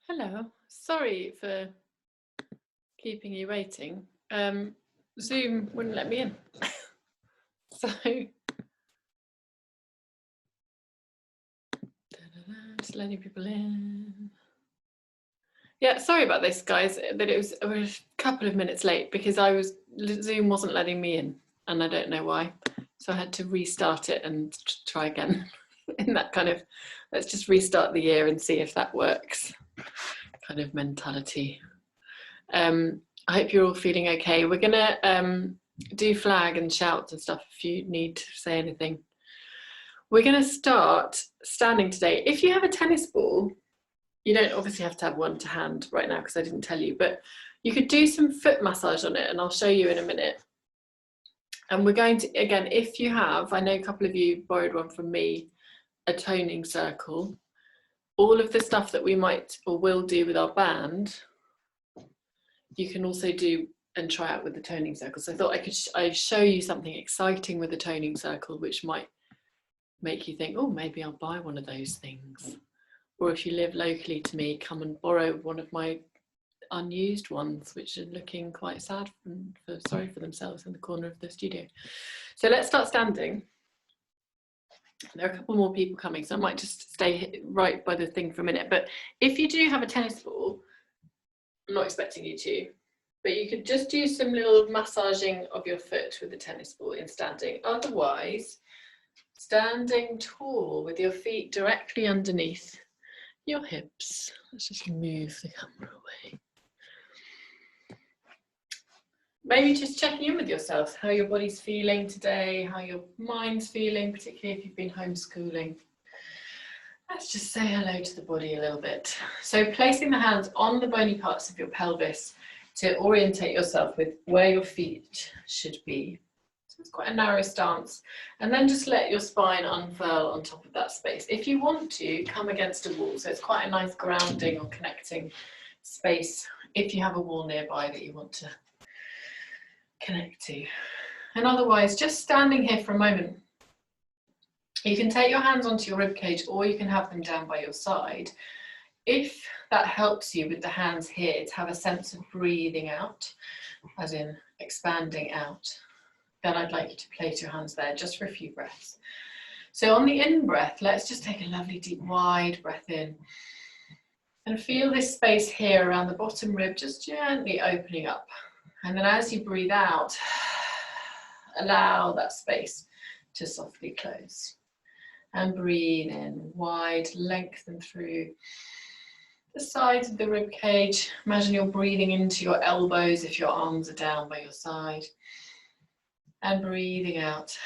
Hello, sorry for keeping you waiting. Zoom wouldn't let me in. So, just letting people in. Yeah, sorry about this, guys, that it was a couple of minutes late because Zoom wasn't letting me in and I don't know why. So I had to restart it and try again in that kind of, let's just restart the year and see if that works kind of mentality. I hope you're all feeling okay. We're gonna do flag and shout and stuff if you need to say anything. We're gonna start standing today. If you have a tennis ball, you don't obviously have to have one to hand right now because I didn't tell you, but you could do some foot massage on it and I'll show you in a minute. And we're going to, again, if you have, I know a couple of you borrowed one from me, a toning circle. All of the stuff that we might or will do with our band, you can also do and try out with the toning circle. So I thought I'd show you something exciting with the toning circle, which might make you think, oh, maybe I'll buy one of those things. Or if you live locally to me, come and borrow one of my unused ones, which are looking quite sad and sorry for themselves in the corner of the studio. So let's start standing. There are a couple more people coming, so I might just stay right by the thing for a minute. But if you do have a tennis ball, I'm not expecting you to, but you could just do some little massaging of your foot with the tennis ball in standing. Otherwise, standing tall with your feet directly underneath your hips. Let's just move the camera away. Maybe just checking in with yourself, how your body's feeling today, how your mind's feeling, particularly if you've been homeschooling. Let's just say hello to the body a little bit. So placing the hands on the bony parts of your pelvis to orientate yourself with where your feet should be. So it's quite a narrow stance. And then just let your spine unfurl on top of that space. If you want to, come against a wall. So it's quite a nice grounding or connecting space if you have a wall nearby that you want to connect to. And otherwise, just standing here for a moment. You can take your hands onto your ribcage or you can have them down by your side. If that helps you with the hands here to have a sense of breathing out, as in expanding out, then I'd like you to place your hands there just for a few breaths. So on the in breath, let's just take a lovely deep wide breath in and feel this space here around the bottom rib just gently opening up. And then as you breathe out, allow that space to softly close. And breathe in, wide, lengthen through the sides of the rib cage. Imagine you're breathing into your elbows if your arms are down by your side. And breathing out.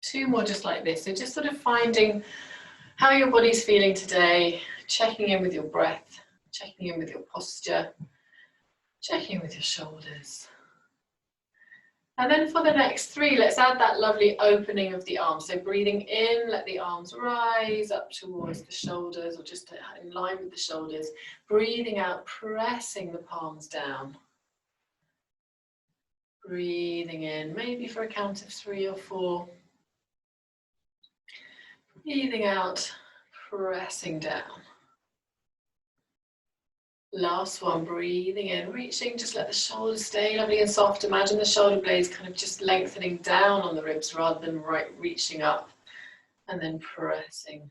Two more just like this. So just sort of finding how your body's feeling today, checking in with your breath, checking in with your posture, checking in with your shoulders. And then for the next three, let's add that lovely opening of the arms. So breathing in, let the arms rise up towards the shoulders or just in line with the shoulders. Breathing out, pressing the palms down. Breathing in, maybe for a count of 3 or 4. Breathing out, pressing down. Last one, breathing in, reaching, just let the shoulders stay lovely and soft. Imagine the shoulder blades kind of just lengthening down on the ribs rather than reaching up, and then pressing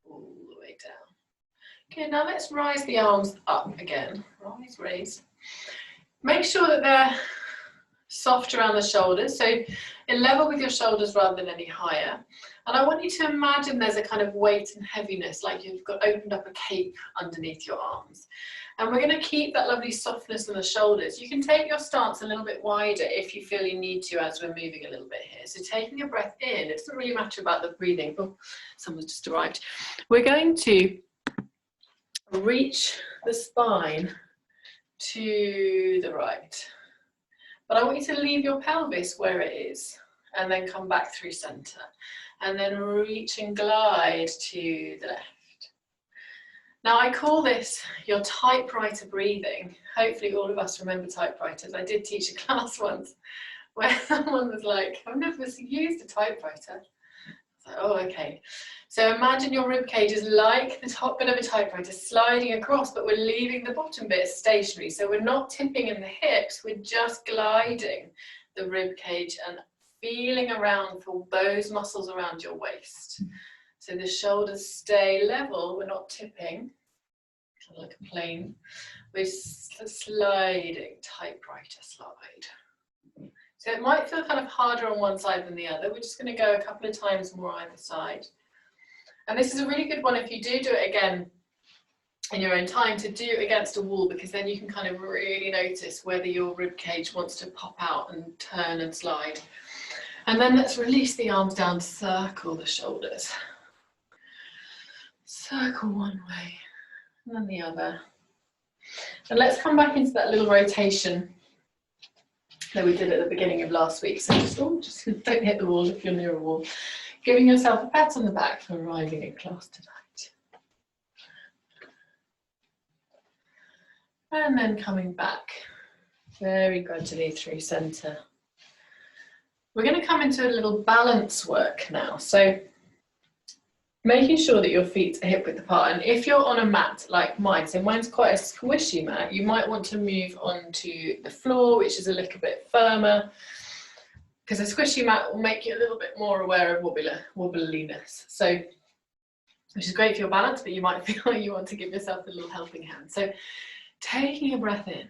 all the way down. Okay, now let's rise the arms up again. Rise, raise. Make sure that they're soft around the shoulders, so in level with your shoulders rather than any higher. And I want you to imagine there's a kind of weight and heaviness, like you've got opened up a cape underneath your arms. And we're going to keep that lovely softness in the shoulders. You can take your stance a little bit wider if you feel you need to as we're moving a little bit here. So taking your breath in, it doesn't really matter about the breathing. Oh, someone's just arrived. We're going to reach the spine to the right. But I want you to leave your pelvis where it is and then come back through center. And then reach and glide to the left. Now I call this your typewriter breathing. Hopefully all of us remember typewriters. I did teach a class once where someone was like, I've never used a typewriter. So, oh, okay. So imagine your rib cage is like the top bit of a typewriter sliding across, but we're leaving the bottom bit stationary. So we're not tipping in the hips, we're just gliding the rib cage and feeling around for those muscles around your waist. So the shoulders stay level, we're not tipping, like a plane. We're sliding, typewriter slide. So it might feel kind of harder on one side than the other. We're just going to go a couple of times more either side. And this is a really good one if you do it again in your own time, to do it against a wall, because then you can kind of really notice whether your rib cage wants to pop out and turn and slide. And then let's release the arms down, circle the shoulders. Circle one way and then the other. And let's come back into that little rotation that we did at the beginning of last week. So just don't hit the wall if you're near a wall. Giving yourself a pat on the back for arriving in class tonight. And then coming back very gradually through centre. We're going to come into a little balance work now. So making sure that your feet are hip width apart. And if you're on a mat like mine, so mine's quite a squishy mat, you might want to move onto the floor, which is a little bit firmer, because a squishy mat will make you a little bit more aware of wobbliness. So, which is great for your balance, but you might feel like you want to give yourself a little helping hand. So taking a breath in,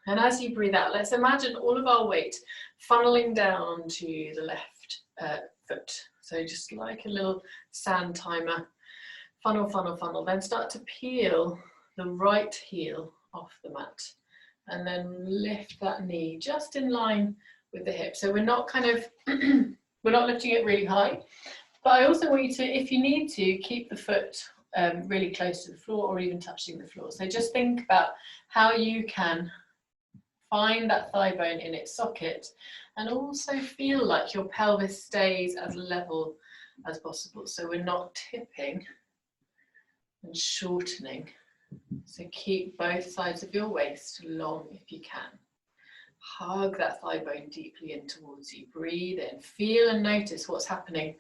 and as you breathe out, let's imagine all of our weight funneling down to the left foot. So just like a little sand timer, funnel, funnel, funnel, then start to peel the right heel off the mat and then lift that knee just in line with the hip. So we're not kind of, we're not lifting it really high, but I also want you to, if you need to, keep the foot really close to the floor or even touching the floor. So just think about how you can find that thigh bone in its socket and also feel like your pelvis stays as level as possible. So we're not tipping and shortening. So keep both sides of your waist long if you can. Hug that thigh bone deeply in towards you. Breathe in, feel and notice what's happening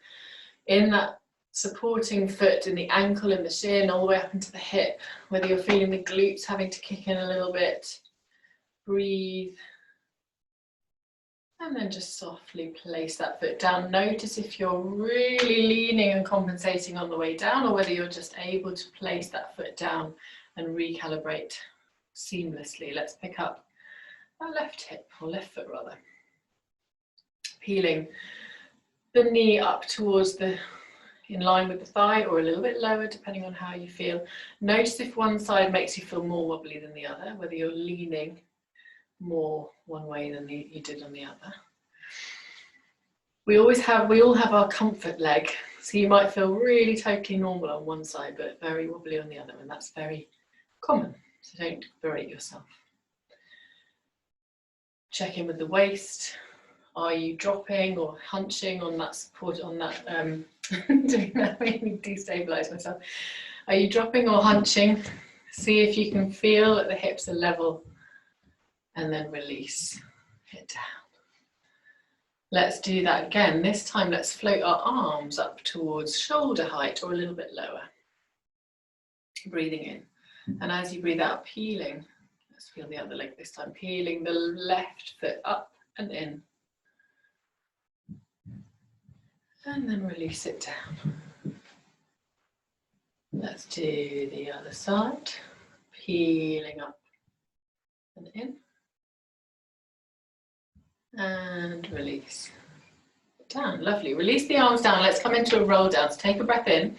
in that supporting foot, in the ankle, in the shin, all the way up into the hip, whether you're feeling the glutes having to kick in a little bit. Breathe. And then just softly place that foot down. Notice if you're really leaning and compensating on the way down, or whether you're just able to place that foot down and recalibrate seamlessly. Let's pick up that left hip, or left foot rather. Peeling the knee up towards the, in line with the thigh, or a little bit lower depending on how you feel. Notice if one side makes you feel more wobbly than the other, whether you're leaning more one way than you did on the other. We all have our comfort leg, so you might feel really totally normal on one side but very wobbly on the other, and that's very common, so don't berate yourself. Check in with the waist. Are you dropping or hunching on that support, on that doing that made me destabilize myself. Are you dropping or hunching? See if you can feel that the hips are level, and then release it down. Let's do that again. This time let's float our arms up towards shoulder height or a little bit lower. Breathing in. And as you breathe out, peeling, let's feel the other leg this time, peeling the left foot up and in. And then release it down. Let's do the other side. Peeling up and in. And release down. Lovely. Release the arms down. Let's come into a roll down. So take a breath in.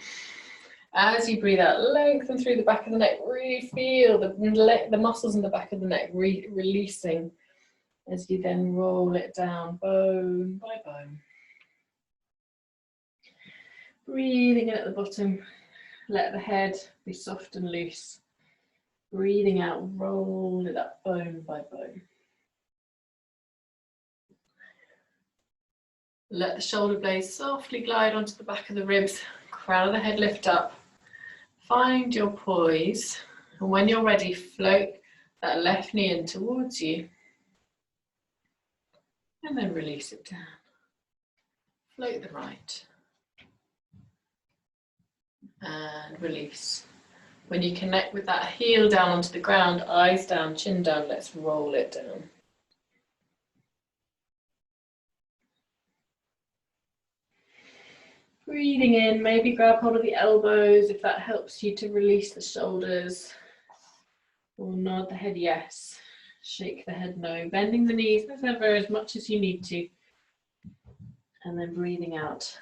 As you breathe out, lengthen through the back of the neck. Really feel the muscles in the back of the neck releasing as you then roll it down bone by bone. Breathing in at the bottom. Let the head be soft and loose. Breathing out, roll it up bone by bone. Let the shoulder blades softly glide onto the back of the ribs, crown of the head lift up. Find your poise, and when you're ready, float that left knee in towards you, and then release it down. Float the right. and release. When you connect with that heel down onto the ground, eyes down, chin down, let's roll it down. Breathing in, maybe grab hold of the elbows if that helps you to release the shoulders. Or nod the head yes, shake the head no, bending the knees as ever as much as you need to. And then breathing out,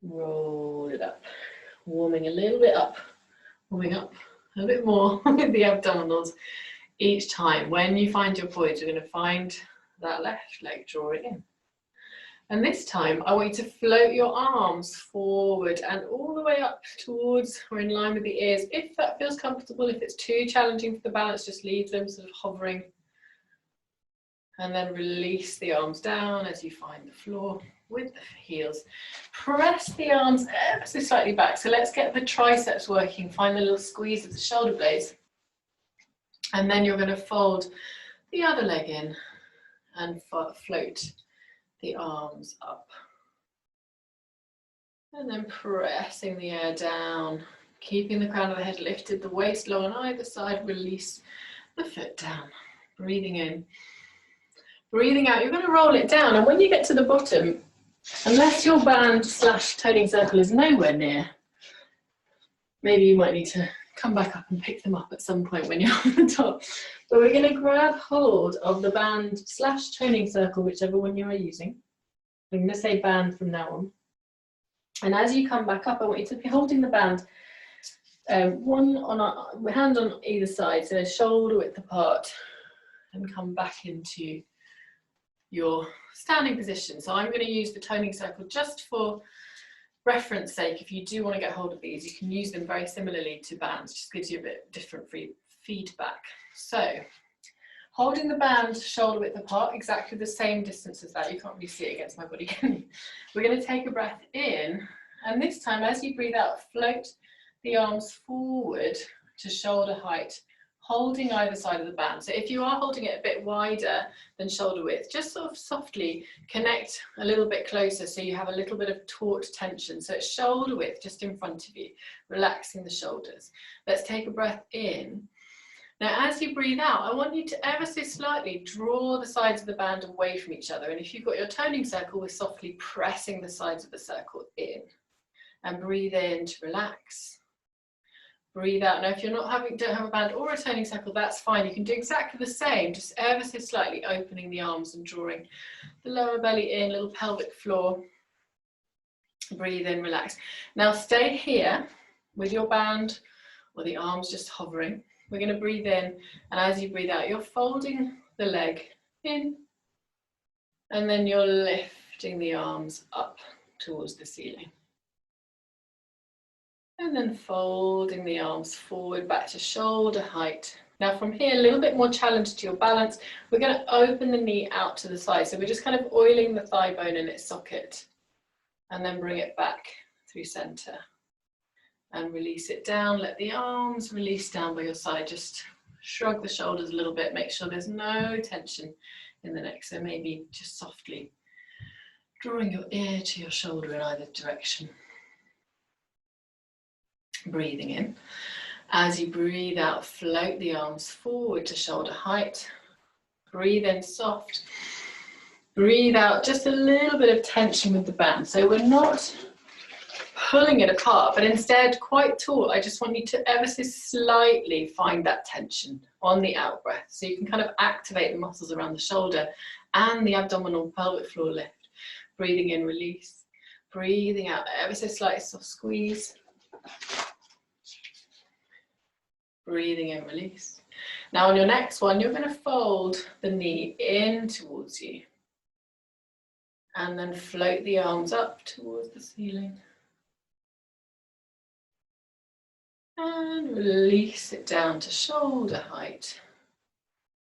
roll it up, warming a little bit up, warming up a bit more with the abdominals each time. When you find your poise, you're going to find that left leg, draw it in. And this time, I want you to float your arms forward and all the way up towards or in line with the ears. If that feels comfortable, if it's too challenging for the balance, just leave them sort of hovering. And then release the arms down as you find the floor with the heels. Press the arms ever so slightly back. So let's get the triceps working. Find the little squeeze of the shoulder blades. And then you're going to fold the other leg in and float the arms up. And then pressing the air down, keeping the crown of the head lifted, the waist low on either side, release the foot down. Breathing in. Breathing out, you're going to roll it down. And when you get to the bottom, unless your band / toning circle is nowhere near, maybe you might need to come back up and pick them up at some point when you're on the top. But we're going to grab hold of the band / toning circle, whichever one you are using. I'm going to say band from now on. And as you come back up, I want you to be holding the band, one on hand on either side, so shoulder width apart, and come back into your standing position. So I'm going to use the toning circle just for reference sake. If you do want to get hold of these, you can use them very similarly to bands, just gives you a bit different feedback. So holding the band shoulder width apart, exactly the same distance as that. You can't really see it against my body, can you? We're going to take a breath in, and this time as you breathe out, float the arms forward to shoulder height, holding either side of the band. So if you are holding it a bit wider than shoulder width, just sort of softly connect a little bit closer so you have a little bit of taut tension. So it's shoulder width just in front of you, relaxing the shoulders. Let's take a breath in. Now, as you breathe out, I want you to ever so slightly draw the sides of the band away from each other. And if you've got your toning circle, we're softly pressing the sides of the circle in. And breathe in to relax. Breathe out. Now, if you're don't have a band or a toning circle, that's fine. You can do exactly the same, just ever so slightly opening the arms and drawing the lower belly in, little pelvic floor. Breathe in, relax. Now, stay here with your band or the arms just hovering. We're going to breathe in, and as you breathe out, you're folding the leg in, and then you're lifting the arms up towards the ceiling. And then folding the arms forward back to shoulder height. Now from here, a little bit more challenge to your balance. We're going to open the knee out to the side. So we're just kind of oiling the thigh bone in its socket, and then bring it back through center. And release it down, let the arms release down by your side. Just shrug the shoulders a little bit, make sure there's no tension in the neck. So maybe just softly drawing your ear to your shoulder in either direction. Breathing in. As you breathe out, float the arms forward to shoulder height. Breathe in soft. Breathe out, just a little bit of tension with the band. So we're not pulling it apart, but instead quite taut. I just want you to ever so slightly find that tension on the out breath. So you can kind of activate the muscles around the shoulder and the abdominal pelvic floor lift. Breathing in, release. Breathing out, ever so slightly soft squeeze. Breathing in, release. Now on your next one, you're going to fold the knee in towards you. And then float the arms up towards the ceiling. And release it down to shoulder height.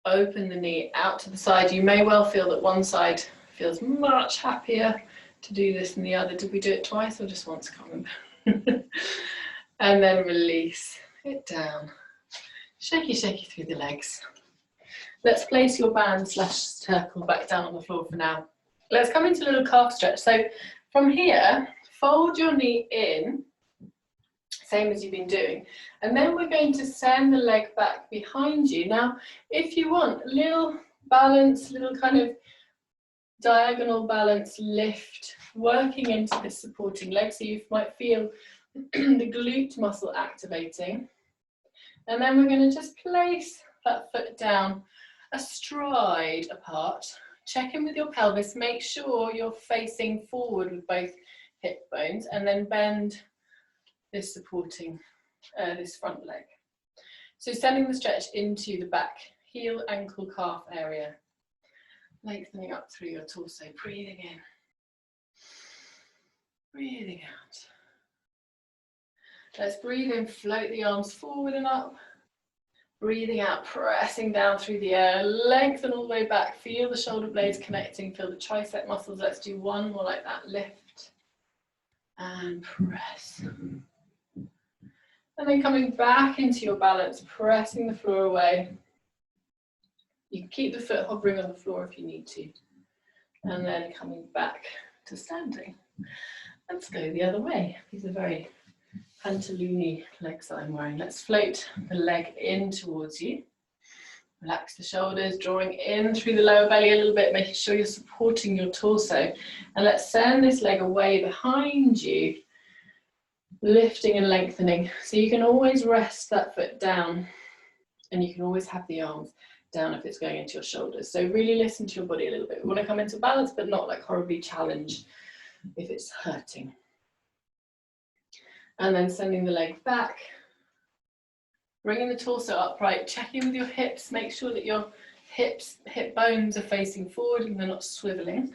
Open the knee out to the side. You may well feel that one side feels much happier to do this than the other. Did we do it twice or just once? I can't remember. And then release it down. Shaky, shaky through the legs. Let's place your band / circle back down on the floor for now. Let's come into a little calf stretch. So from here, fold your knee in same as you've been doing. And then we're going to send the leg back behind you. Now, if you want a little balance, little kind of diagonal balance lift, working into this supporting leg, so you might feel the glute muscle activating. And then we're going to just place that foot down astride apart. Check in with your pelvis, make sure you're facing forward with both hip bones, and then bend this supporting, this front leg. So sending the stretch into the back, heel, ankle, calf area. Lengthening up through your torso, breathing in, breathing out. Let's breathe in, float the arms forward and up. Breathing out, pressing down through the air, lengthen all the way back, feel the shoulder blades connecting, feel the tricep muscles. Let's do one more like that, lift and press. And then coming back into your balance, pressing the floor away. You can keep the foot hovering on the floor if you need to. And then coming back to standing. Let's go the other way. These are very pantaloony legs that I'm wearing. Let's float the leg in towards you. Relax the shoulders, drawing in through the lower belly a little bit, making sure you're supporting your torso. And let's send this leg away behind you, lifting and lengthening. So you can always rest that foot down, and you can always have the arms down if it's going into your shoulders. So really listen to your body a little bit. We want to come into balance, but not like horribly challenge if it's hurting. And then sending the leg back, bringing the torso upright, checking with your hips, make sure that your hip bones are facing forward and they're not swiveling.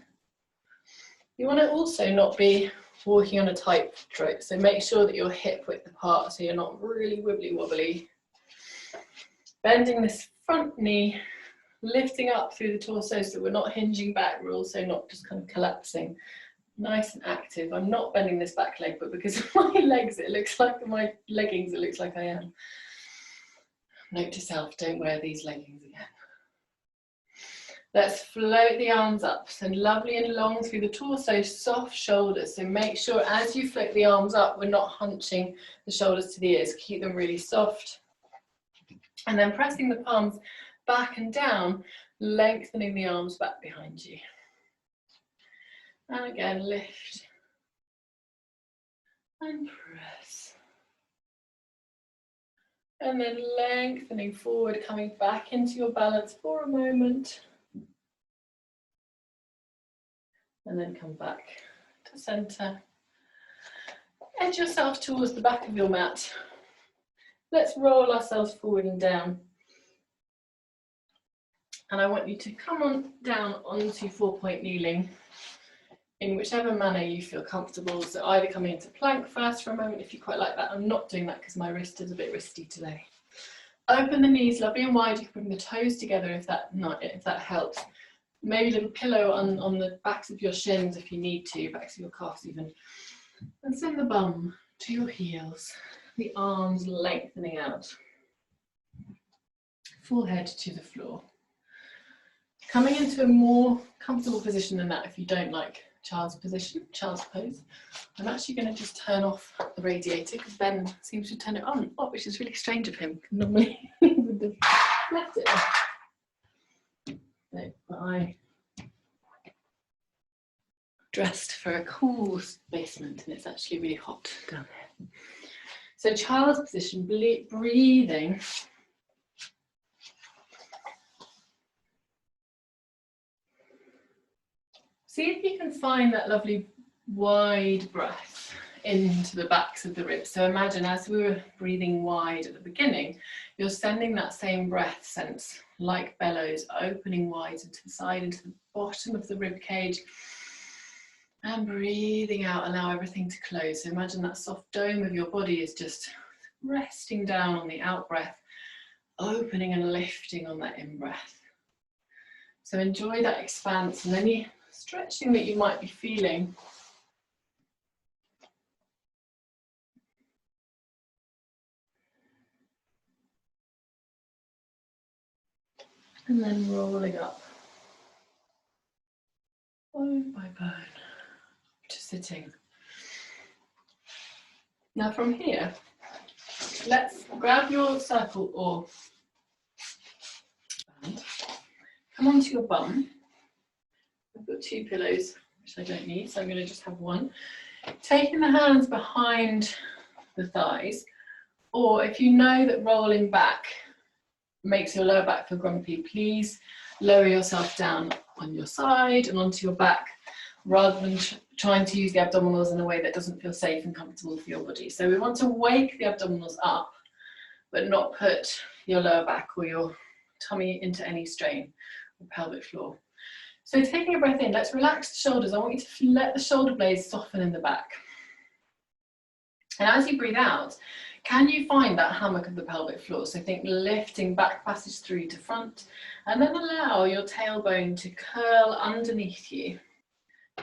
You want to also not be walking on a tightrope, so make sure that your hip width apart so you're not really wibbly wobbly. Bending this front knee, lifting up through the torso so we're not hinging back, we're also not just kind of collapsing. Nice and active. I'm not bending this back leg, but because of my legs, it looks like my leggings, it looks like I am. Note to self, don't wear these leggings again. Let's float the arms up, so lovely and long through the torso, soft shoulders. So make sure as you float the arms up, we're not hunching the shoulders to the ears. Keep them really soft. And then pressing the palms back and down, lengthening the arms back behind you. And again, lift and press. And then lengthening forward, coming back into your balance for a moment. And then come back to center. Edge yourself towards the back of your mat. Let's roll ourselves forward and down. And I want you to come on down onto 4-point kneeling in whichever manner you feel comfortable. So either coming into plank first for a moment if you quite like that. I'm not doing that because my wrist is a bit wristy today. Open the knees lovely and wide. You can bring the toes together if that helps. Maybe a little pillow on the backs of your shins if you need to, backs of your calves even. And send the bum to your heels, the arms lengthening out. Forehead to the floor. Coming into a more comfortable position than that if you don't like child's position, child's pose. I'm actually going to just turn off the radiator because Ben seems to turn it on, which is really strange of him. Normally he would have left it on. No, but I dressed for a cool basement and it's actually really hot down here. So child's position, breathing. See if you can find that lovely wide breath into the backs of the ribs. So imagine as we were breathing wide at the beginning, you're sending that same breath sense, like bellows, opening wide into the side, into the bottom of the rib cage. And breathing out, allow everything to close. So imagine that soft dome of your body is just resting down on the out breath, opening and lifting on that in breath. So enjoy that expanse and any stretching that you might be feeling. And then rolling up, bone by bone, to sitting. Now from here, let's grab your circle or band. Come onto your bum. I've got 2 pillows, which I don't need, so I'm going to just have one. Taking the hands behind the thighs, or if you know that rolling back makes your lower back feel grumpy, please lower yourself down on your side and onto your back, rather than trying to use the abdominals in a way that doesn't feel safe and comfortable for your body. So we want to wake the abdominals up, but not put your lower back or your tummy into any strain or pelvic floor. So taking a breath in, let's relax the shoulders. I want you to let the shoulder blades soften in the back. And as you breathe out, can you find that hammock of the pelvic floor? So think lifting back passage through to front, and then allow your tailbone to curl underneath you.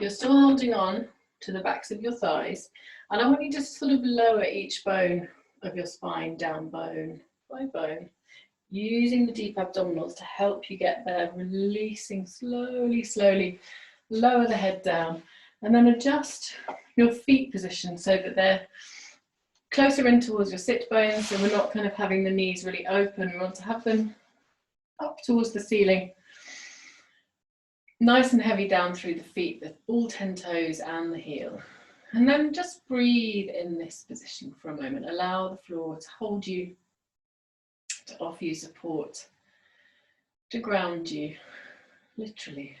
You're still holding on to the backs of your thighs, and I want you to sort of lower each bone of your spine down bone by bone, using the deep abdominals to help you get there, releasing slowly, slowly, lower the head down, and then adjust your feet position so that they're closer in towards your sit bones, so we're not kind of having the knees really open. We want to have them up towards the ceiling, nice and heavy down through the feet, all 10 toes and the heel. And then just breathe in this position for a moment. Allow the floor to hold you, to offer you support, to ground you, literally,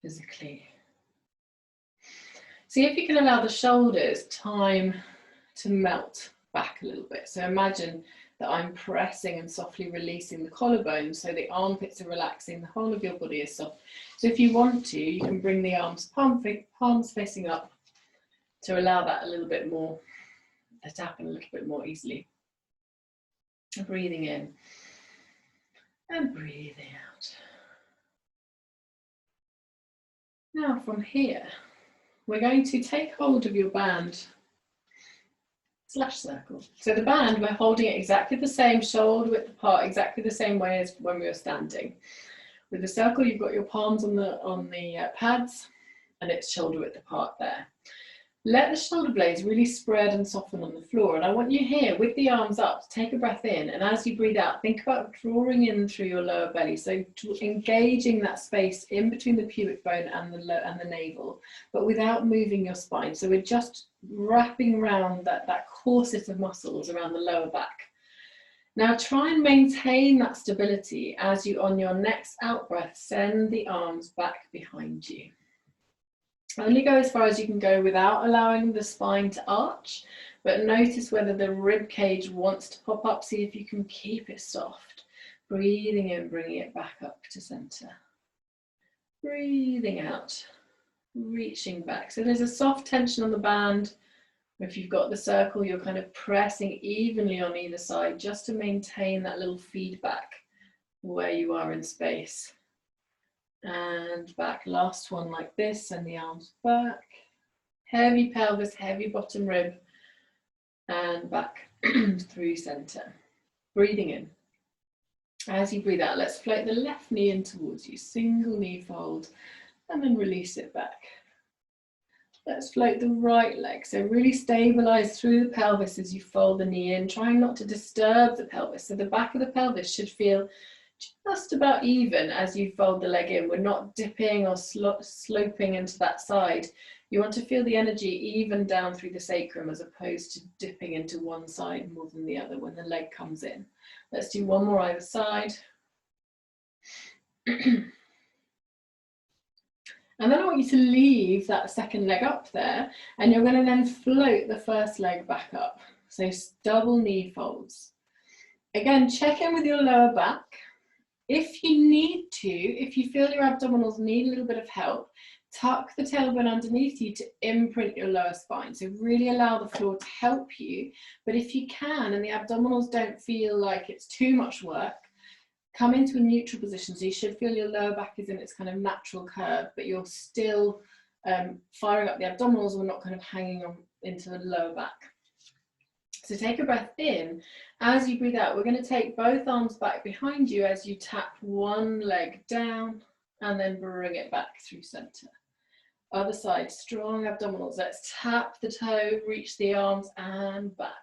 physically. See if you can allow the shoulders time to melt back a little bit. So imagine that I'm pressing and softly releasing the collarbone, so the armpits are relaxing, the whole of your body is soft. So if you want to, you can bring the arms, palms facing up, to allow that a little bit more to happen a little bit more easily. Breathing in and breathing out. Now from here, we're going to take hold of your band / circle. So the band, we're holding it exactly the same, shoulder width apart, exactly the same way as when we were standing. With the circle, you've got your palms on the pads, and it's shoulder width apart there. Let the shoulder blades really spread and soften on the floor. And I want you here with the arms up to take a breath in. And as you breathe out, think about drawing in through your lower belly. So engaging that space in between the pubic bone and the navel, but without moving your spine. So we're just wrapping around that corset of muscles around the lower back. Now try and maintain that stability as you, on your next out breath, send the arms back behind you. Only go as far as you can go without allowing the spine to arch, but notice whether the rib cage wants to pop up. See if you can keep it soft. Breathing in, bringing it back up to center. Breathing out, reaching back. So there's a soft tension on the band. If you've got the circle, you're kind of pressing evenly on either side just to maintain that little feedback where you are in space. And back, last one like this, and the arms back. Heavy pelvis, heavy bottom rib, and back through center. Breathing in. As you breathe out, let's float the left knee in towards you, single knee fold, and then release it back. Let's float the right leg, so really stabilize through the pelvis as you fold the knee in, trying not to disturb the pelvis. So the back of the pelvis should feel just about even as you fold the leg in. We're not dipping or sloping into that side. You want to feel the energy even down through the sacrum as opposed to dipping into one side more than the other when the leg comes in. Let's do one more either side. And then I want you to leave that second leg up there, and you're going to then float the first leg back up. So double knee folds. Again, check in with your lower back. If you need to, if you feel your abdominals need a little bit of help, tuck the tailbone underneath you to imprint your lower spine. So really allow the floor to help you. But if you can, and the abdominals don't feel like it's too much work, come into a neutral position. So you should feel your lower back is in its kind of natural curve, but you're still firing up the abdominals. We're not kind of hanging on into the lower back. So take a breath in. As you breathe out, we're going to take both arms back behind you as you tap one leg down and then bring it back through center. Other side, strong abdominals. Let's tap the toe, reach the arms and back.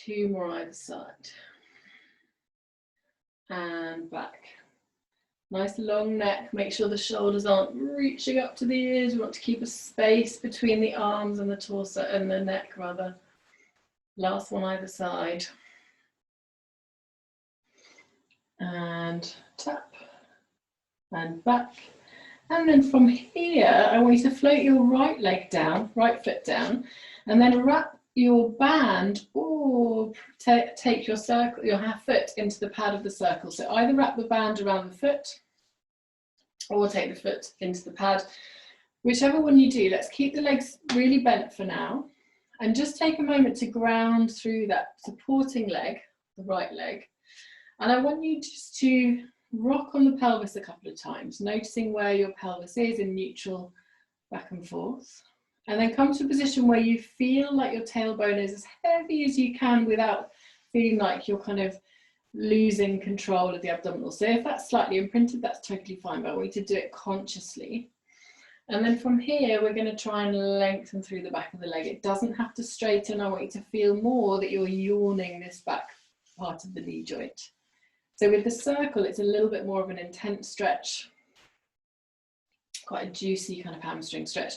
2 more either side. And back. Nice long neck. Make sure the shoulders aren't reaching up to the ears. We want to keep a space between the arms and the torso and the neck rather. Last one either side. And tap. And back. And then from here, I want you to float your right leg down, right foot down, and then wrap your band or take your circle, your half foot into the pad of the circle. So either wrap the band around the foot or take the foot into the pad. Whichever one you do, let's keep the legs really bent for now and just take a moment to ground through that supporting leg, the right leg. And I want you just to rock on the pelvis a couple of times, noticing where your pelvis is in neutral back and forth. And then come to a position where you feel like your tailbone is as heavy as you can without feeling like you're kind of losing control of the abdominal. So if that's slightly imprinted, that's totally fine, but I want you to do it consciously. And then from here, we're going to try and lengthen through the back of the leg. It doesn't have to straighten. I want you to feel more that you're yawning this back part of the knee joint. So with the circle, it's a little bit more of an intense stretch, quite a juicy kind of hamstring stretch.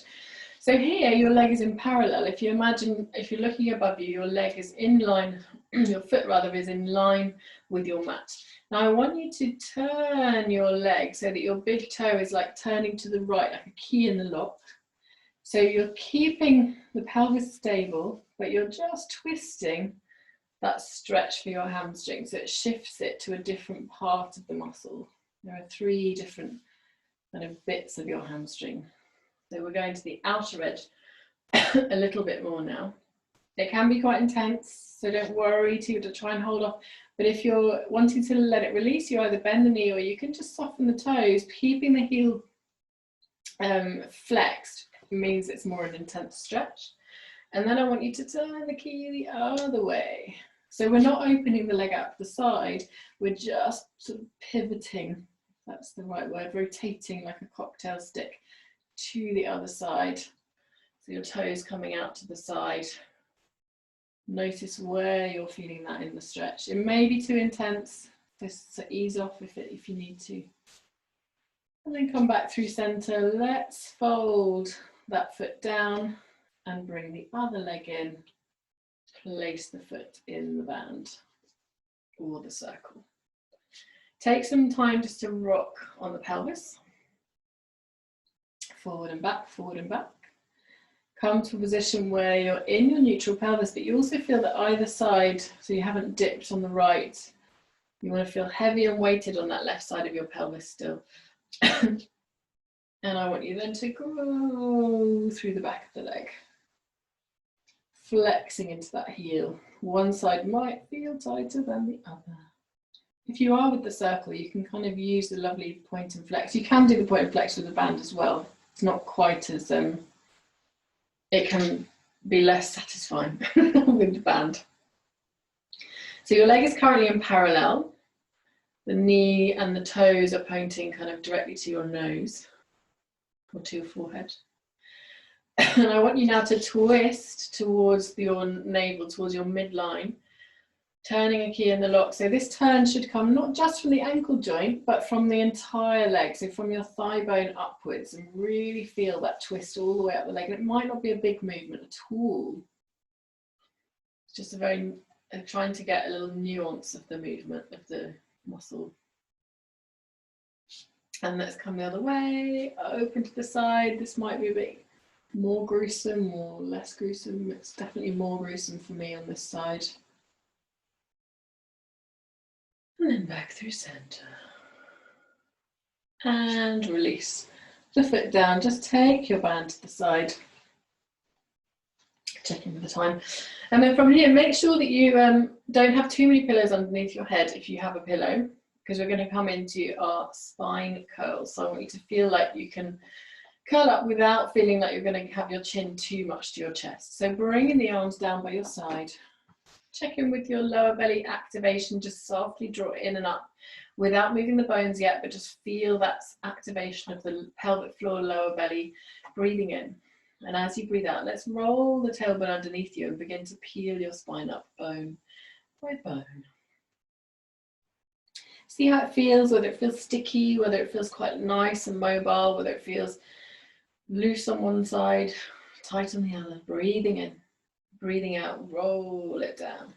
So here, your leg is in parallel. If you imagine, if you're looking above you, your leg is in line, your foot rather is in line with your mat. Now I want you to turn your leg so that your big toe is like turning to the right, like a key in the lock. So you're keeping the pelvis stable, but you're just twisting that stretch for your hamstring. So it shifts it to a different part of the muscle. There are 3 different kind of bits of your hamstring. So we're going to the outer edge a little bit more now. It can be quite intense, so don't worry to try and hold off. But if you're wanting to let it release, you either bend the knee or you can just soften the toes. Keeping the heel flexed means it's more an intense stretch. And then I want you to turn the key the other way. So we're not opening the leg out to the side, we're just sort of pivoting, that's the right word, rotating like a cocktail stick to the other side. So your toes coming out to the side. Notice where you're feeling that in the stretch. It may be too intense, so ease off if you need to. And then come back through center. Let's fold that foot down and bring the other leg in. Place the foot in the band or the circle. Take some time just to rock on the pelvis. Forward and back, forward and back. Come to a position where you're in your neutral pelvis, but you also feel that either side, so you haven't dipped on the right. You want to feel heavy and weighted on that left side of your pelvis still. And I want you then to grow through the back of the leg. Flexing into that heel. One side might feel tighter than the other. If you are with the circle, you can kind of use the lovely point and flex. You can do the point and flex with the band as well. It's not quite as, it can be less satisfying with the band. So your leg is currently in parallel. The knee and the toes are pointing kind of directly to your nose or to your forehead. And I want you now to twist towards your navel, towards your midline, turning a key in the lock. So this turn should come not just from the ankle joint, but from the entire leg. So from your thigh bone upwards, and really feel that twist all the way up the leg. And it might not be a big movement at all. It's just a very, trying to get a little nuance of the movement of the muscle. And let's come the other way, open to the side. This might be a bit more gruesome or less gruesome. It's definitely more gruesome for me on this side. And then back through center. And release the foot down. Just take your band to the side. Checking for the time. And then from here, make sure that you don't have too many pillows underneath your head if you have a pillow, because we're going to come into our spine curls. So I want you to feel like you can curl up without feeling like you're going to have your chin too much to your chest. So bringing the arms down by your side. Check in with your lower belly activation. Just softly draw it in and up without moving the bones yet, but just feel that activation of the pelvic floor, lower belly, breathing in. And as you breathe out, let's roll the tailbone underneath you and begin to peel your spine up bone by bone. See how it feels, whether it feels sticky, whether it feels quite nice and mobile, whether it feels loose on one side, tight on the other. Breathing in, breathing out, roll it down.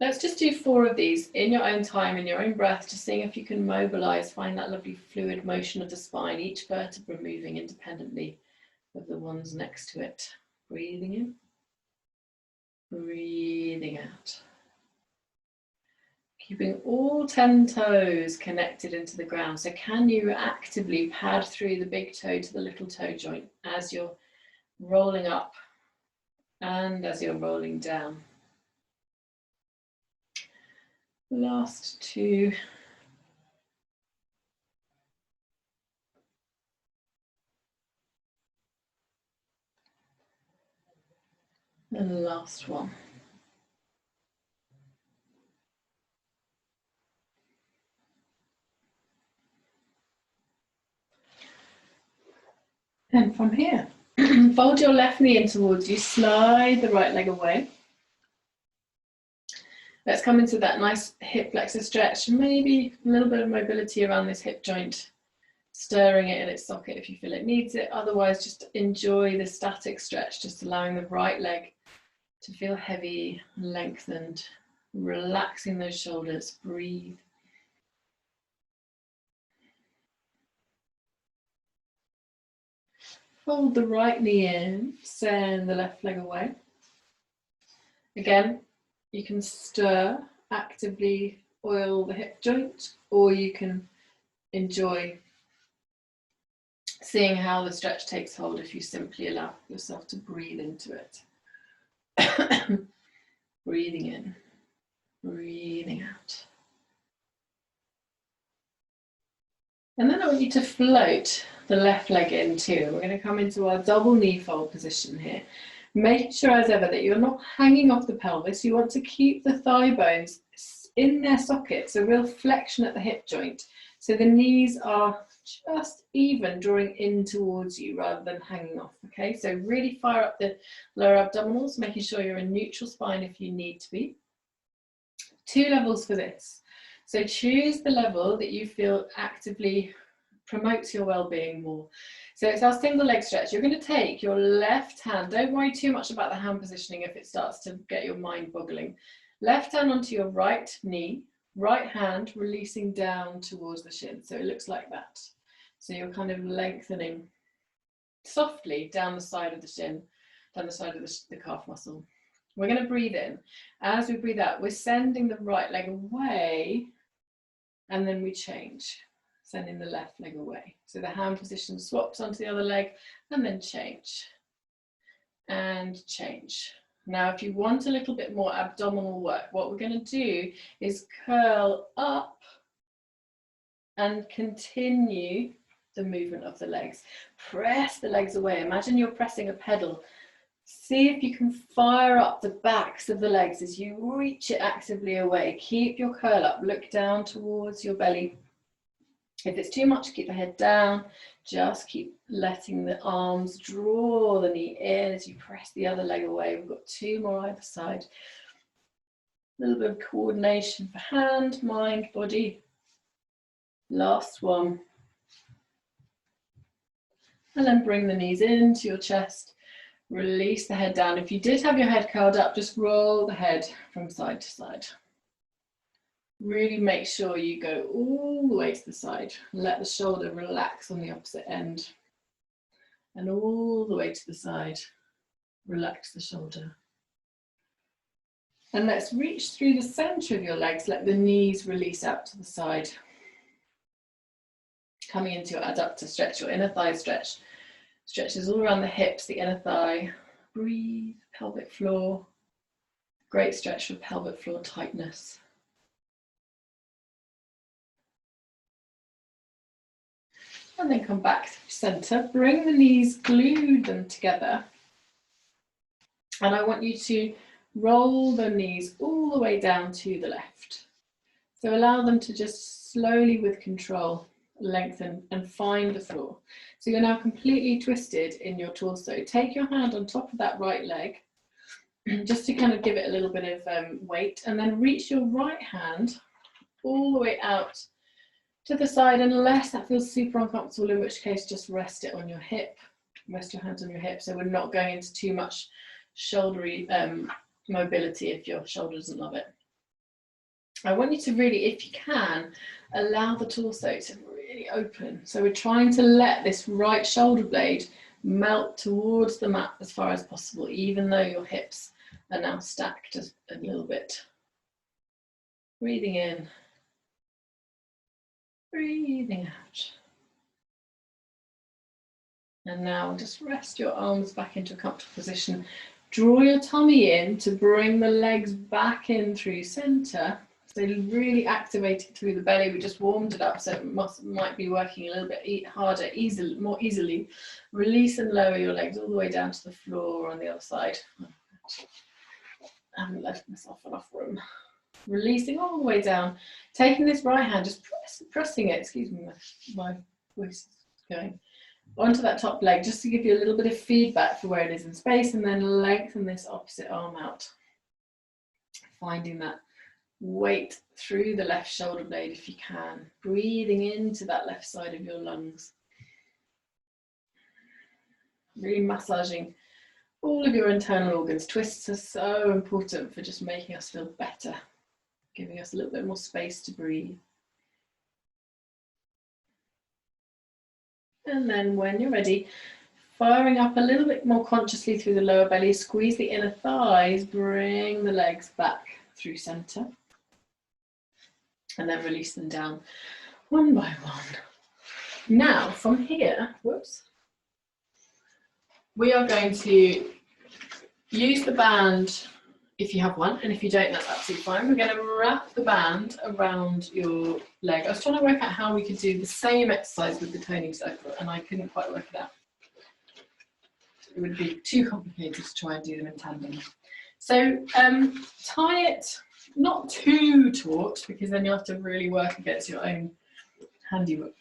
Let's just do 4 of these in your own time, in your own breath, just seeing if you can mobilize, find that lovely fluid motion of the spine, each vertebra moving independently of the ones next to it. Breathing in, breathing out. Keeping all 10 toes connected into the ground. So can you actively pad through the big toe to the little toe joint as you're rolling up and as you're rolling down? Last 2. And last one. And from here, fold your left knee in towards you, slide the right leg away. Let's come into that nice hip flexor stretch, maybe a little bit of mobility around this hip joint, stirring it in its socket if you feel it needs it. Otherwise, just enjoy the static stretch, just allowing the right leg to feel heavy, lengthened, relaxing those shoulders. Breathe. Fold the right knee in, send the left leg away. Again, you can stir, actively oil the hip joint, or you can enjoy seeing how the stretch takes hold if you simply allow yourself to breathe into it. Breathing in, breathing out. And then I want you to float the left leg in too. We're going to come into our double knee fold position here. Make sure as ever that you're not hanging off the pelvis. You want to keep the thigh bones in their sockets, a real flexion at the hip joint. So the knees are just even, drawing in towards you rather than hanging off, okay? So really fire up the lower abdominals, making sure you're in neutral spine if you need to be. 2 levels for this. So choose the level that you feel actively promotes your well-being more. So it's our single leg stretch. You're going to take your left hand, don't worry too much about the hand positioning if it starts to get your mind boggling. Left hand onto your right knee, right hand releasing down towards the shin. So it looks like that. So you're kind of lengthening softly down the side of the shin, down the side of the calf muscle. We're going to breathe in. As we breathe out, we're sending the right leg away, and then we change, sending the left leg away. So the hand position swaps onto the other leg, and then change, and change. Now, if you want a little bit more abdominal work, what we're going to do is curl up and continue the movement of the legs. Press the legs away. Imagine you're pressing a pedal. See if you can fire up the backs of the legs as you reach it actively away. Keep your curl up, look down towards your belly. If it's too much, keep the head down. Just keep letting the arms draw the knee in as you press the other leg away. We've got 2 more either side. A little bit of coordination for hand, mind, body. Last one. And then bring the knees into your chest. Release the head down. If you did have your head curled up, just roll the head from side to side. Really make sure you go all the way to the side. Let the shoulder relax on the opposite end. And all the way to the side. Relax the shoulder. And let's reach through the center of your legs. Let the knees release out to the side. Coming into your adductor stretch, your inner thigh stretch. Stretches all around the hips, the inner thigh. Breathe, pelvic floor. Great stretch for pelvic floor tightness. And then come back to center. Bring the knees, glue them together. And I want you to roll the knees all the way down to the left. So allow them to just slowly, with control, lengthen and find the floor. So you're now completely twisted in your torso. Take your hand on top of that right leg just to kind of give it a little bit of weight, and then reach your right hand all the way out to the side, unless that feels super uncomfortable, in which case just rest it on your hip, rest your hands on your hip, so we're not going into too much shouldery mobility if your shoulder doesn't love it. I want you to really, if you can, allow the torso to really open. So we're trying to let this right shoulder blade melt towards the mat as far as possible, even though your hips are now stacked a little bit. Breathing in, breathing out. And now just rest your arms back into a comfortable position. Draw your tummy in to bring the legs back in through center. So really activate it through the belly. We just warmed it up, so it might be working a little bit harder, more easily. Release and lower your legs all the way down to the floor on the other side. I haven't left myself enough room. Releasing all the way down. Taking this right hand, just pressing it, excuse me, my voice is going, onto that top leg, just to give you a little bit of feedback for where it is in space, and then lengthen this opposite arm out. Finding that weight through the left shoulder blade if you can, breathing into that left side of your lungs, really massaging all of your internal organs. Twists are so important for just making us feel better, giving us a little bit more space to breathe. And then when you're ready, firing up a little bit more consciously through the lower belly, squeeze the inner thighs, bring the legs back through center. And then release them down one by one. Now from here, whoops, we are going to use the band if you have one, and if you don't, that's absolutely fine. We're going to wrap the band around your leg. I was trying to work out how we could do the same exercise with the toning circle, and I couldn't quite work it out. It would be too complicated to try and do them in tandem. So tie it not too taut, because then you'll have to really work against your own handiwork.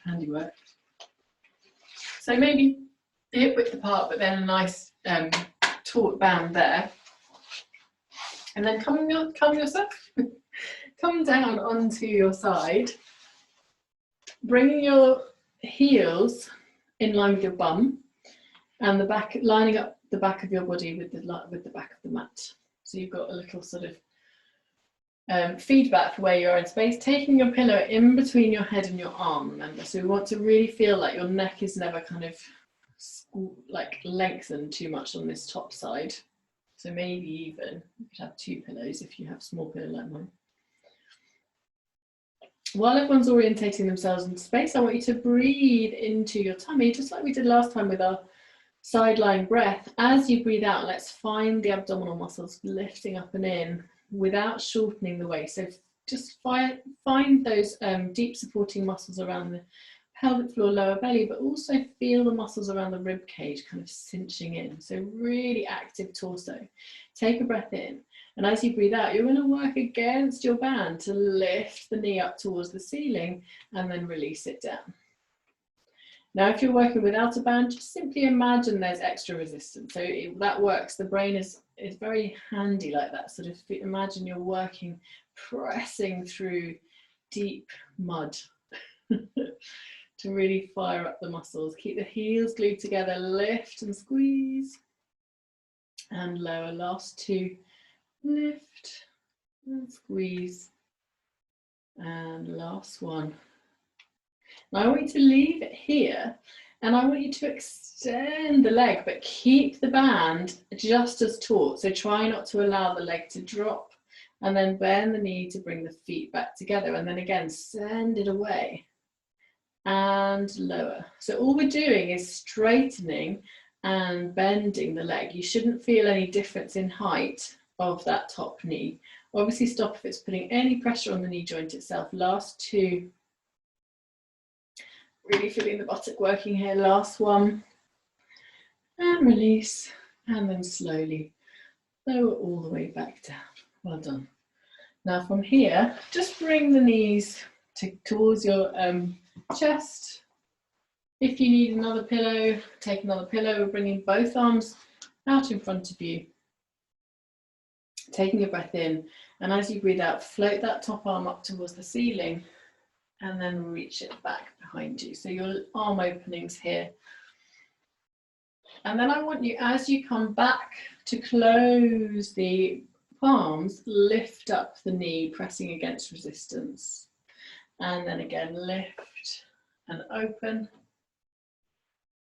So maybe hip width apart, but then a nice taut band there. And then come down onto your side, bringing your heels in line with your bum, and the back, lining up the back of your body with the back of the mat. So you've got a little sort of feedback for where you are in space, taking your pillow in between your head and your arm, remember. So we want to really feel like your neck is never kind of like lengthened too much on this top side. So maybe even you could have two pillows if you have a small pillow like mine. While everyone's orientating themselves into space, I want you to breathe into your tummy, just like we did last time with our side lying breath. As you breathe out, let's find the abdominal muscles lifting up and in without shortening the waist. So just find those deep supporting muscles around the pelvic floor, lower belly, but also feel the muscles around the rib cage kind of cinching in. So really active torso. Take a breath in, and as you breathe out, you're going to work against your band to lift the knee up towards the ceiling and then release it down. Now, if you're working without a band, just simply imagine there's extra resistance. So that works. The brain is very handy like that. Sort of imagine you're working, pressing through deep mud to really fire up the muscles. Keep the heels glued together, lift and squeeze, and lower. Last two, lift and squeeze, and last one. Now I want you to leave it here, and I want you to extend the leg, but keep the band just as taut. So try not to allow the leg to drop, and then bend the knee to bring the feet back together, and then again send it away and lower. So all we're doing is straightening and bending the leg. You shouldn't feel any difference in height of that top knee. Obviously stop if it's putting any pressure on the knee joint itself. Last two. Really feeling the buttock working here. Last one. And release. And then slowly lower all the way back down. Well done. Now from here, just bring the knees towards your chest. If you need another pillow, take another pillow. We're bringing both arms out in front of you. taking a breath in, and as you breathe out, float that top arm up towards the ceiling and then reach it back behind you. So your arm openings here. And then I want you, as you come back to close the palms, lift up the knee, pressing against resistance. And then again, lift and open.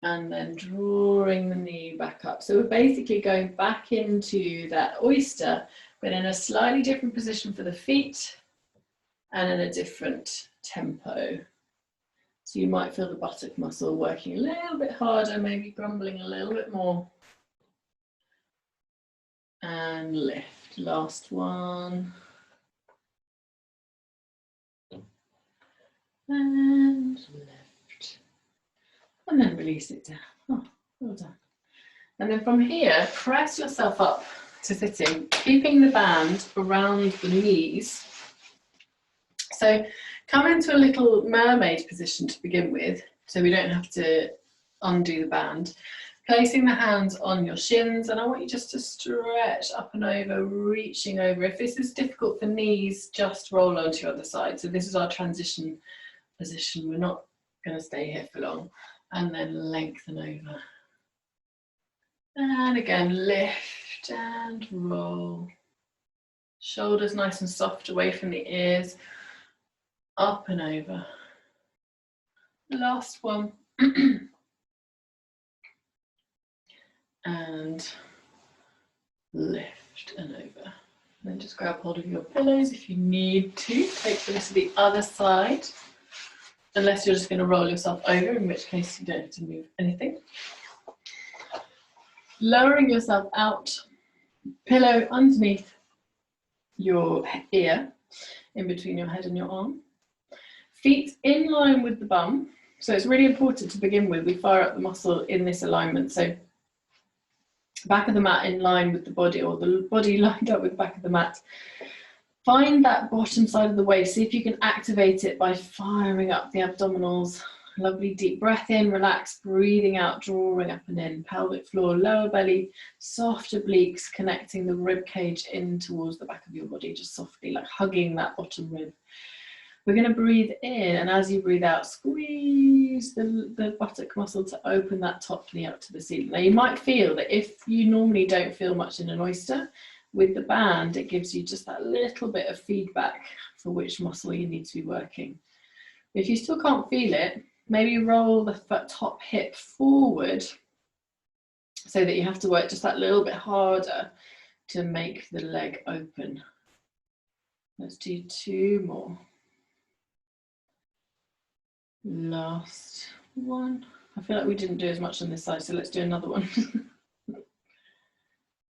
And then drawing the knee back up. So we're basically going back into that oyster, but in a slightly different position for the feet and in a different tempo. So you might feel the buttock muscle working a little bit harder, maybe grumbling a little bit more. And lift, last one. And lift. And then release it down. Oh, well done. And then from here, press yourself up to sitting, keeping the band around the knees. So come into a little mermaid position to begin with, so we don't have to undo the band. Placing the hands on your shins, and I want you just to stretch up and over, reaching over. If this is difficult for knees, just roll onto your other side. So this is our transition position. We're not going to stay here for long. And then lengthen over. And again, lift and roll. Shoulders nice and soft away from the ears. Up and over. Last one. And lift and over. And then just grab hold of your pillows if you need to. Take them to the other side. Unless you're just going to roll yourself over, in which case you don't have to move anything. Lowering yourself out, pillow underneath your ear, in between your head and your arm. Feet in line with the bum. So it's really important to begin with. We fire up the muscle in this alignment. So back of the mat in line with the body, or the body lined up with the back of the mat. Find that bottom side of the waist. See if you can activate it by firing up the abdominals. Lovely deep breath in, relax, breathing out, drawing up and in. Pelvic floor, lower belly, soft obliques, connecting the rib cage in towards the back of your body, just softly, like hugging that bottom rib. We're going to breathe in, and as you breathe out, squeeze the buttock muscle to open that top knee up to the ceiling. Now you might feel that if you normally don't feel much in an oyster, with the band, it gives you just that little bit of feedback for which muscle you need to be working. If you still can't feel it, maybe roll the top hip forward so that you have to work just that little bit harder to make the leg open. Let's do 2 more. Last one. I feel like we didn't do as much on this side, so let's do another one.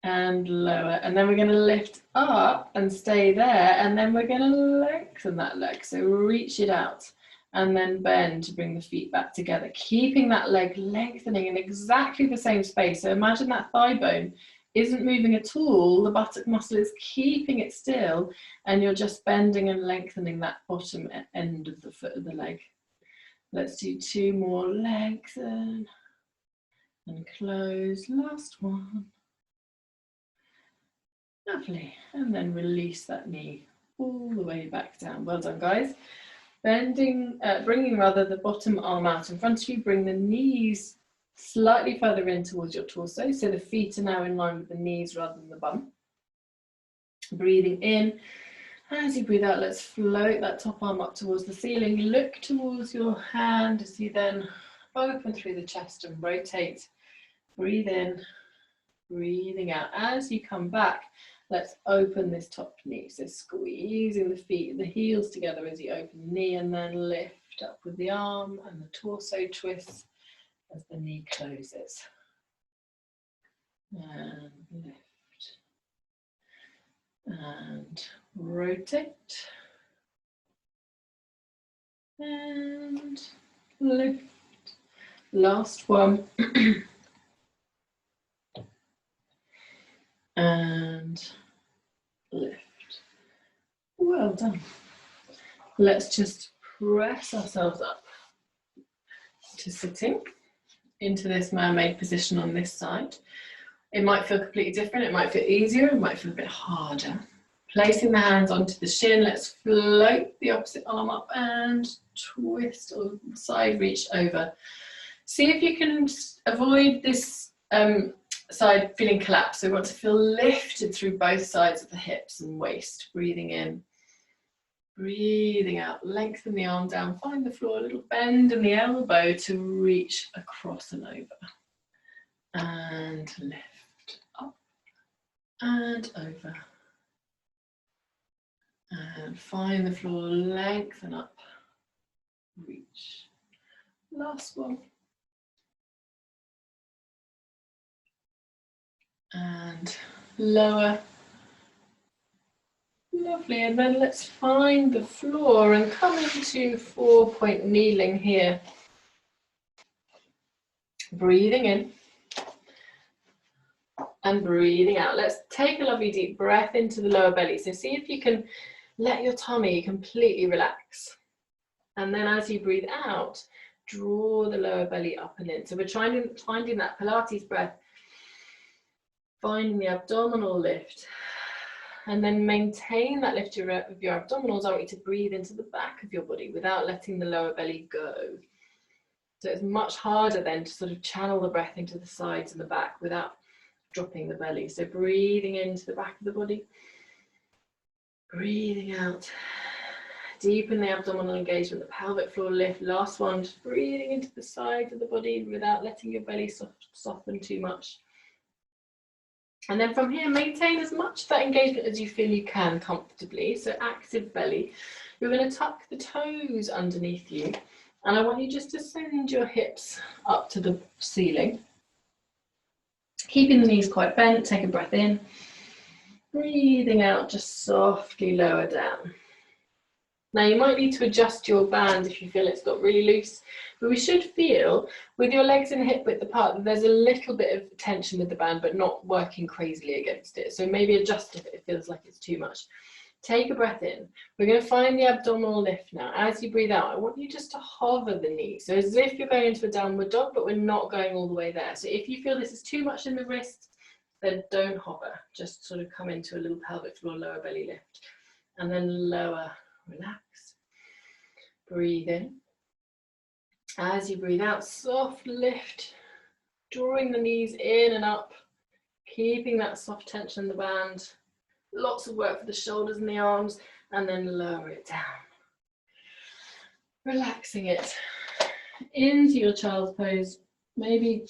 And lower, and then we're going to lift up and stay there, and then we're going to lengthen that leg, so reach it out and then bend to bring the feet back together, keeping that leg lengthening in exactly the same space. So imagine that thigh bone isn't moving at all, the buttock muscle is keeping it still, and you're just bending and lengthening that bottom end of the foot of the leg. Let's do 2 more. Lengthen and close. Last one. Lovely, and then release that knee all the way back down. Well done, guys. Bringing the bottom arm out in front of you. Bring the knees slightly further in towards your torso, so the feet are now in line with the knees rather than the bum. Breathing in. As you breathe out, let's float that top arm up towards the ceiling. Look towards your hand as you then open through the chest and rotate. Breathe in, breathing out. As you come back, let's open this top knee. So squeezing the feet, the heels together as you open the knee, and then lift up with the arm and the torso twists as the knee closes. And lift. And rotate. And lift. Last one. And lift. Well done. Let's just press ourselves up to sitting into this mermaid position on this side. It might feel completely different, it might feel easier, it might feel a bit harder. Placing the hands onto the shin, let's float the opposite arm up and twist or side reach over. See if you can avoid this side feeling collapsed. So we want to feel lifted through both sides of the hips and waist. Breathing in, breathing out, lengthen the arm down, find the floor, a little bend in the elbow to reach across and over. And lift up and over. And find the floor, lengthen up, reach. Last one. And lower. Lovely, and then let's find the floor and come into 4-point kneeling here. Breathing in and breathing out. Let's take a lovely deep breath into the lower belly. So see if you can let your tummy completely relax. And then as you breathe out, draw the lower belly up and in. So we're finding that Pilates breath, finding the abdominal lift. And then maintain that lift of your abdominals. I want you to breathe into the back of your body without letting the lower belly go. So it's much harder then to sort of channel the breath into the sides and the back without dropping the belly. So breathing into the back of the body. Breathing out. Deepen the abdominal engagement, the pelvic floor lift. Last one, just breathing into the sides of the body without letting your belly soften too much. And then from here, maintain as much of that engagement as you feel you can comfortably. So active belly. You're going to tuck the toes underneath you. And I want you just to send your hips up to the ceiling. Keeping the knees quite bent, take a breath in. Breathing out, just softly lower down. Now you might need to adjust your band if you feel it's got really loose, but we should feel with your legs and hip width apart that there's a little bit of tension with the band, but not working crazily against it. So maybe adjust if it feels like it's too much. Take a breath in. We're going to find the abdominal lift now. As you breathe out, I want you just to hover the knee. So as if you're going into a downward dog, but we're not going all the way there. So if you feel this is too much in the wrist, then don't hover. Just sort of come into a little pelvic floor, lower belly lift. And then lower. Relax, breathe in. As you breathe out, soft lift, drawing the knees in and up, keeping that soft tension in the band. Lots of work for the shoulders and the arms, and then lower it down. Relaxing it into your child's pose. Maybe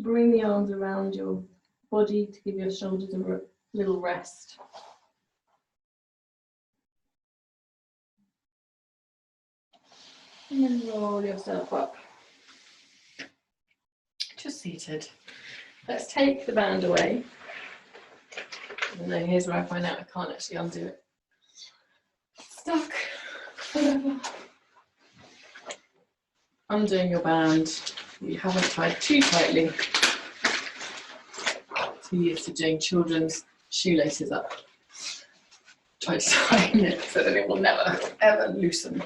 bring the arms around your body to give your shoulders a little rest. And then roll yourself up. Just seated. Let's take the band away. And then here's where I find out I can't actually undo it. Stuck. Whatever. Undoing your band. You haven't tied too tightly. Too used to doing children's shoelaces up. Try to tighten it so that it will never ever loosen.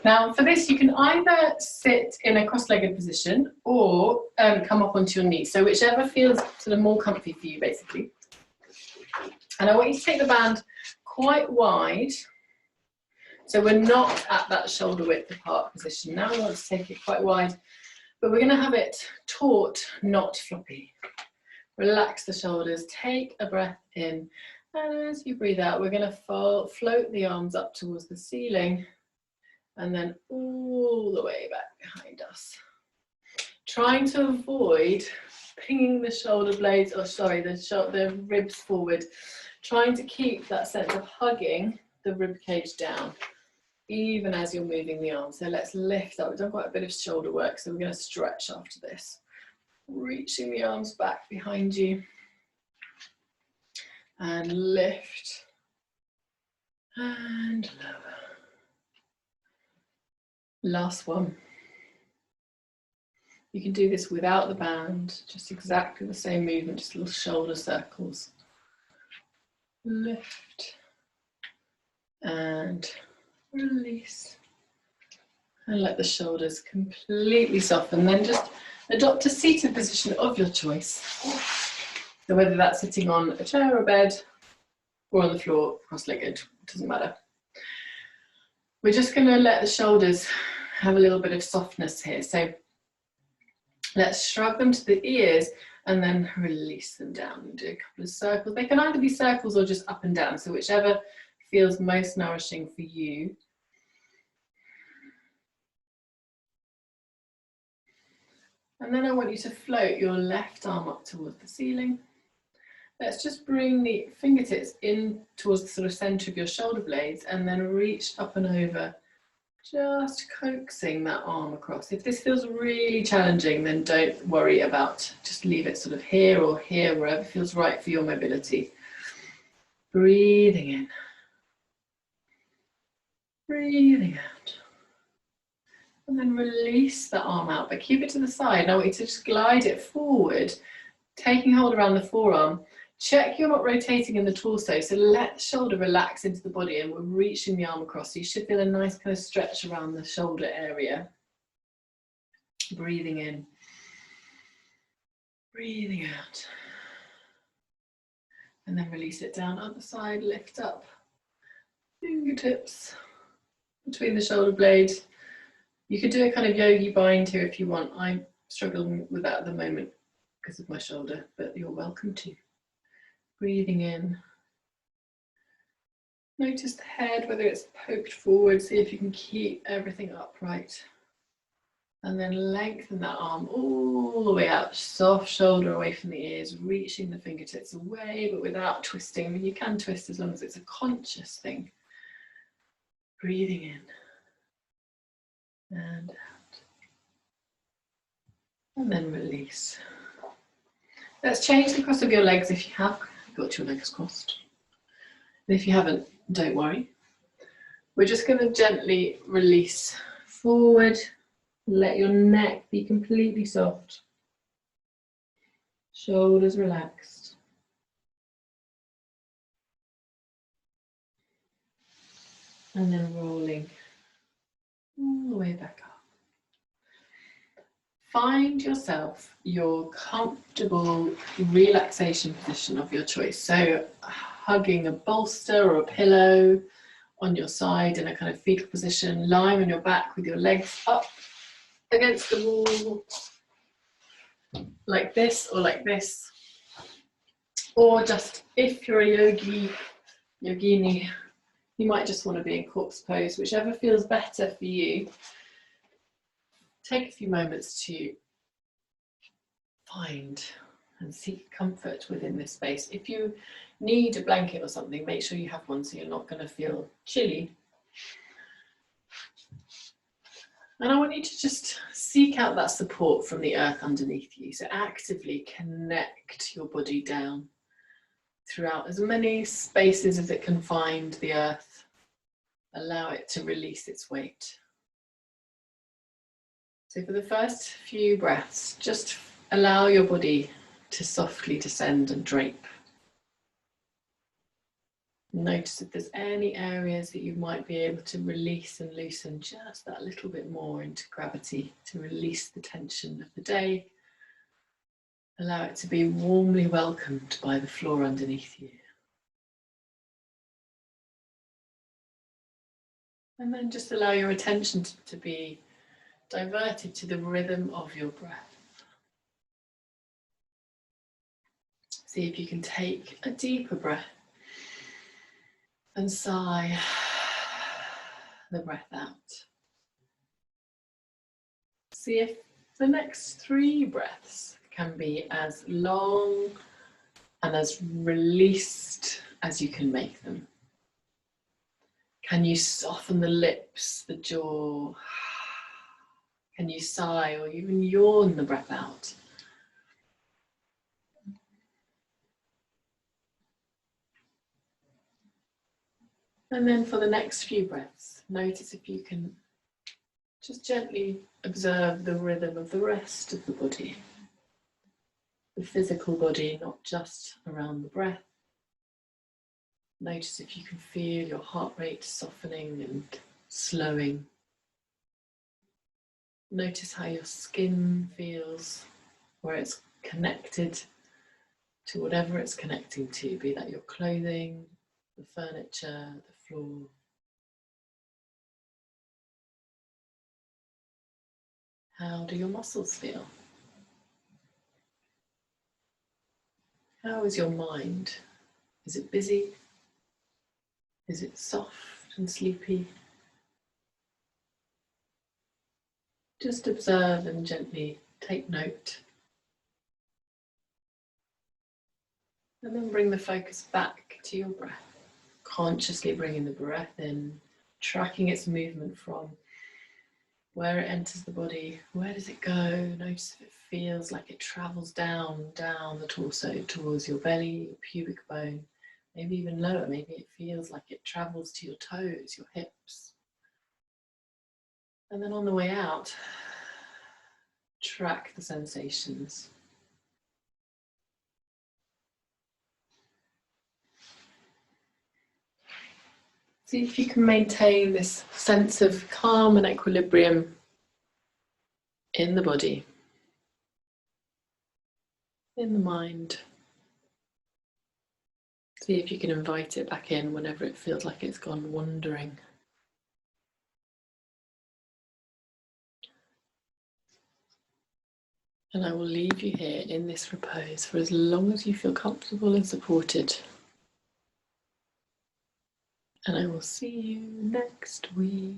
Now for this you can either sit in a cross-legged position or come up onto your knees. So whichever feels sort of more comfy for you basically. And I want you to take the band quite wide. So we're not at that shoulder width apart position. Now we want to take it quite wide, but we're going to have it taut, not floppy. Relax the shoulders, take a breath in. And as you breathe out, we're going to float the arms up towards the ceiling. And then all the way back behind us. Trying to avoid pinging the shoulder blades, or sorry, the ribs forward. Trying to keep that sense of hugging the rib cage down, even as you're moving the arms. So let's lift up. We've done quite a bit of shoulder work, so we're going to stretch after this. Reaching the arms back behind you. And lift. And lower. Last one. You can do this without the band, just exactly the same movement, just little shoulder circles. Lift and release. And let the shoulders completely soften. Then just adopt a seated position of your choice. So whether that's sitting on a chair or a bed or on the floor, cross-legged, it doesn't matter. We're just going to let the shoulders have a little bit of softness here. So let's shrug them to the ears and then release them down and do a couple of circles. They can either be circles or just up and down, so whichever feels most nourishing for you. And then I want you to float your left arm up towards the ceiling. Let's just bring the fingertips in towards the sort of center of your shoulder blades and then reach up and over, just coaxing that arm across. If this feels really challenging, then don't worry about, just leave it sort of here or here, wherever feels right for your mobility. Breathing in, breathing out. And then release the arm out, but keep it to the side. Now I want you to just glide it forward, taking hold around the forearm. Check you're not rotating in the torso, so let the shoulder relax into the body and we're reaching the arm across. So you should feel a nice kind of stretch around the shoulder area. Breathing in, breathing out. And then release it down, other side, lift up. Fingertips between the shoulder blades. You could do a kind of yogi bind here if you want. I'm struggling with that at the moment because of my shoulder, but you're welcome to. Breathing in. Notice the head, whether it's poked forward, see if you can keep everything upright. And then lengthen that arm all the way out, soft shoulder away from the ears, reaching the fingertips away, but without twisting. I mean, you can twist as long as it's a conscious thing. Breathing in and out. And then release. Let's change the cross of your legs if you have got your legs crossed. And if you haven't, don't worry. We're just going to gently release forward. Let your neck be completely soft. Shoulders relaxed. And then rolling all the way back up. Find yourself your comfortable relaxation position of your choice. So hugging a bolster or a pillow on your side in a kind of fetal position, lying on your back with your legs up against the wall, like this or like this. Or just if you're a yogini, you might just want to be in corpse pose, whichever feels better for you. Take a few moments to find and seek comfort within this space. If you need a blanket or something, make sure you have one so you're not going to feel chilly. And I want you to just seek out that support from the earth underneath you. So actively connect your body down throughout as many spaces as it can find the earth. Allow it to release its weight. So for the first few breaths, just allow your body to softly descend and drape. Notice if there's any areas that you might be able to release and loosen just that little bit more into gravity to release the tension of the day. Allow it to be warmly welcomed by the floor underneath you. And then just allow your attention to be diverted to the rhythm of your breath. See if you can take a deeper breath and sigh the breath out. See if the next 3 breaths can be as long and as released as you can make them. Can you soften the lips, the jaw? Can you sigh or even yawn the breath out? And then for the next few breaths, notice if you can just gently observe the rhythm of the rest of the body. The physical body, not just around the breath. Notice if you can feel your heart rate softening and slowing. Notice how your skin feels, where it's connected to whatever it's connecting to, be that your clothing, the furniture, the floor. How do your muscles feel? How is your mind? Is it busy? Is it soft and sleepy? Just observe and gently take note. And then bring the focus back to your breath. Consciously bringing the breath in, tracking its movement from where it enters the body. Where does it go? Notice if it feels like it travels down the torso towards your belly, your pubic bone, maybe even lower. Maybe it feels like it travels to your toes, your hips. And then on the way out, track the sensations. See if you can maintain this sense of calm and equilibrium in the body, in the mind. See if you can invite it back in whenever it feels like it's gone wandering. And I will leave you here in this repose for as long as you feel comfortable and supported. And I will see you next week.